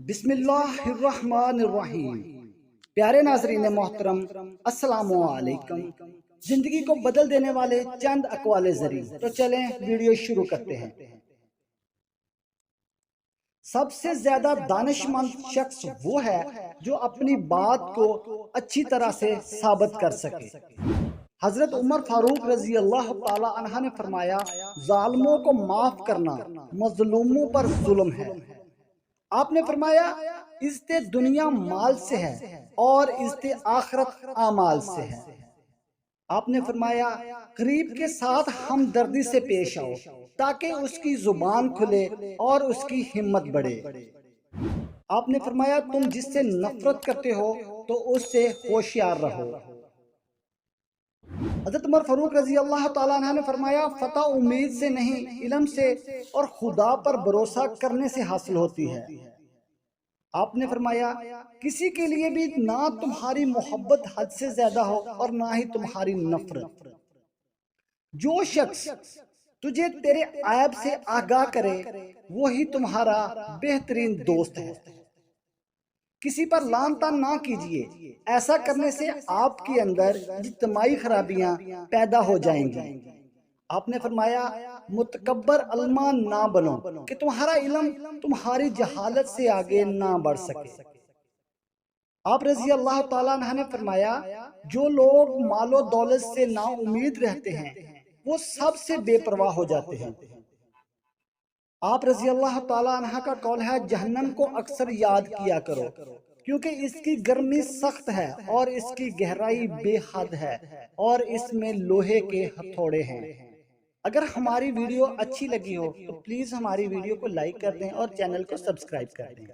بسم اللہ الرحمن الرحیم۔ پیارے ناظرین محترم، السلام علیکم۔ زندگی کو بدل دینے والے چند اقوال زرین، تو چلیں ویڈیو شروع کرتے ہیں۔ سب سے زیادہ دانش مند شخص وہ ہے جو اپنی بات کو اچھی طرح سے ثابت کر سکے۔ حضرت عمر فاروق رضی اللہ تعالی عنہ نے فرمایا، ظالموں کو معاف کرنا مظلوموں پر ظلم ہے۔ آپ نے فرمایا، عزت دنیا مال سے ہے اور عزت آخرت اعمال سے ہے۔ آپ نے فرمایا، غریب کے ساتھ ہمدردی سے پیش آؤ تاکہ اس کی زبان کھلے اور اس کی ہمت بڑھے۔ آپ نے فرمایا، تم جس سے نفرت کرتے ہو تو اس سے ہوشیار رہو۔ حضرت عمر فاروق رضی اللہ تعالیٰ عنہ نے فرمایا، فتح امید سے نہیں، علم سے اور خدا پر بھروسہ کرنے سے حاصل ہوتی ہے۔ آپ نے فرمایا، کسی کے لیے بھی نہ تمہاری محبت حد سے زیادہ ہو اور نہ ہی تمہاری نفرت۔ جو شخص تجھے تیرے عیب سے آگاہ کرے وہی تمہارا بہترین دوست ہے۔ کسی پر لعن طعن نہ کیجیے، ایسا کرنے سے آپ کے اندر اجتماعی خرابیاں پیدا ہو جائیں گی۔ آپ نے فرمایا، متکبر علماء نہ بنو کہ تمہارا علم تمہاری جہالت سے آگے نہ بڑھ سکے۔ آپ رضی اللہ تعالیٰ عنہ نے فرمایا، جو لوگ مال و دولت سے نا امید رہتے ہیں وہ سب سے بے پرواہ ہو جاتے ہیں۔ آپ رضی اللہ تعالیٰ عنہ کا قول ہے، جہنم کو اکثر یاد کیا کرو کیونکہ اس کی گرمی سخت ہے اور اس کی گہرائی بے حد ہے اور اس میں لوہے کے ہتھوڑے ہیں۔ اگر ہماری ویڈیو اچھی لگی ہو تو پلیز ہماری ویڈیو کو لائک کر دیں اور چینل کو سبسکرائب کر دیں۔